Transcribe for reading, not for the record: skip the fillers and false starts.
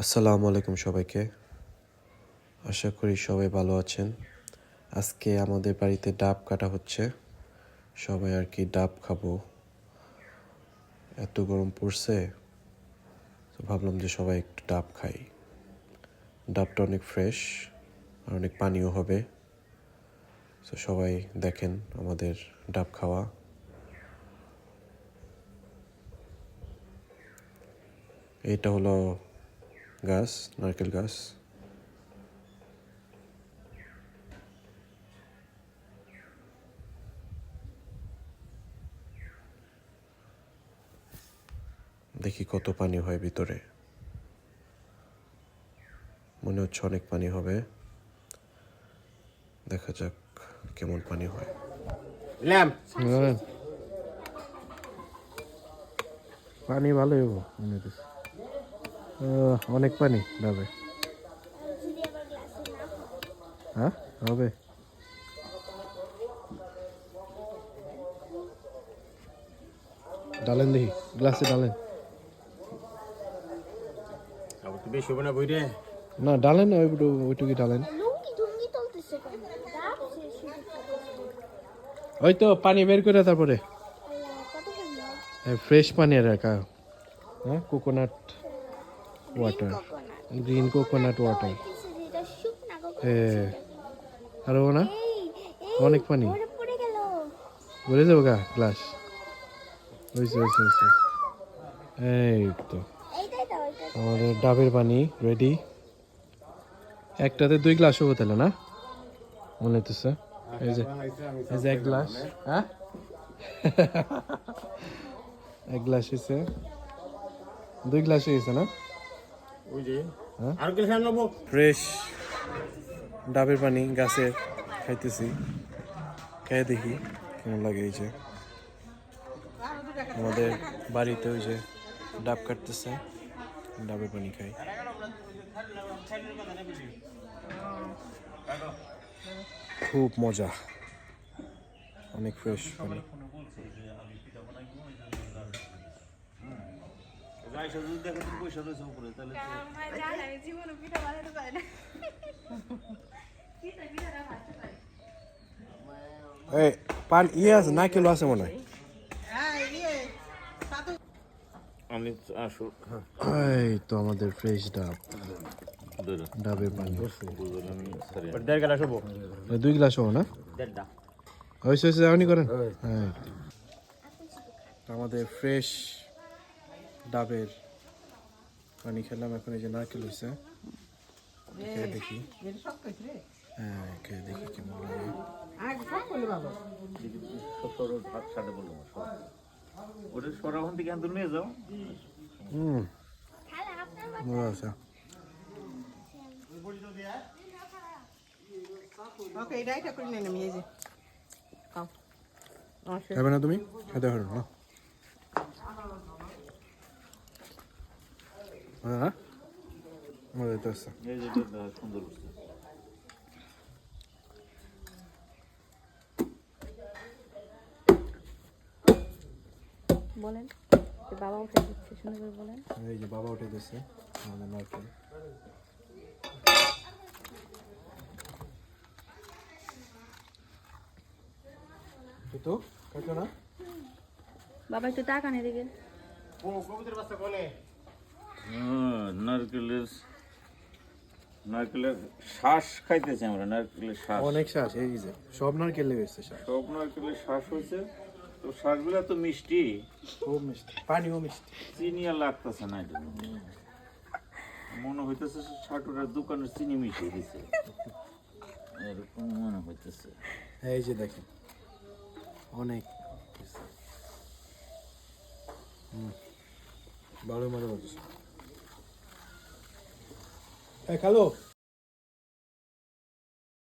আসসালামু আলাইকুম সবাইকে। আশা করি সবাই ভালো আছেন। আজকে আমাদের বাড়িতে ডাব কাটা হচ্ছে, সবাই আর কি ডাব খাবো। এত গরম পড়ছে, তো ভাবলাম যে সবাই একটু ডাব খাই। ডাবটা অনেক ফ্রেশ আর অনেক পানিও হবে। তো সবাই দেখেন আমাদের ডাব খাওয়া। এটা হলো গাছ, নারকেল গাছ। দেখি কত পানি হয় ভিতরে। মনে হচ্ছে অনেক পানি হবে, দেখা যাক কেমন পানি হয়। পানি ভালোই হবো মনে হচ্ছে। অনেক পানি ডাবে। হ্যাঁ হবে। ডালেন দেখি, গ্লাসে ডালেন। বেশি হবে না বইরে। না ডালেন না, ওইটুকুই ডালেন। ওই তো পানি বের করে তারপরে ফ্রেশ পানি আর একা। হ্যাঁ, coconut water, green coconut water. হ্যাঁ, আরো না অনেক পানি ভরে যাবো গা গ্লাস। হয়েছে হয়েছে হয়েছে। এই তো আমাদের ডাবের পানি রেডি। একটাতে 2 গ্লাস হবো তাহলে না, মনে হইতেছে। এই যে এই যে 1 গ্লাস। হ্যাঁ, 1 গ্লাস হয়েছে, 2 গ্লাস হয়েছে না। ওই যে আর কি খান নেবো। ফ্রেশ ডাবের পানি গাছের খাইতেছি, খেয়ে দেখি কেমন লাগে। এই যে আমাদের বাড়িতে ওই যে ডাব কাটতেছে, ডাবের পানি খাই। খুব মজা, অনেক ফ্রেশ পানি। এই পান ইয়ে আছে, নারকেল আছে মনে হয়। আমি আসো। এই তো আমাদের ফ্রেশ ডাব, ডাবের পানি। 1.5 গ্লাস হবো। 2 গ্লাস হবো না। 1.5 হয়েছে হয়েছে, এমনই করেন। হ্যাঁ, আমাদের ফ্রেশ ডাবের পানি খেলাম। এখন এই যে নারকেল হয়েছে, খেয়ে দেখি। হ্যাঁ, খেয়ে দেখি কেমন লাগে। ওটা সরাবন থেকে আন্দোলন নিয়ে যাও। মজা আছে। খাবে না তুমি? খেতে পারো না। হ্যাঁ, মজা তো আছে। এই যে সুন্দর করছে। বলেন, বাবা উঠে দিচ্ছে, সুন্দর করে বলেন। এই যে বাবা উঠে দিচ্ছে আমাদের নারকেল। তো কাটো না বাবা একটু তাকান এদিকে। নারকেলের শ্বাস খাইতেছি আমরা, নারকেলের শ্বাস। অনেক শ্বাস, এই যে সব নারকেল লেগেছে শ্বাস। সব নারকেলের শ্বাস হয়েছে। তো শ্বাসগুলো তো মিষ্টি, খুব মিষ্টি, পানিও মিষ্টি। চিনি আর লাগতেছে না। এটা মনে হইতেছে ছাটুরের দোকানের চিনি মিশিয়ে দিছে, এরকম মনে হইতেছে। এই যে দেখেন অনেক ভালো মজা করতেছে। খালো।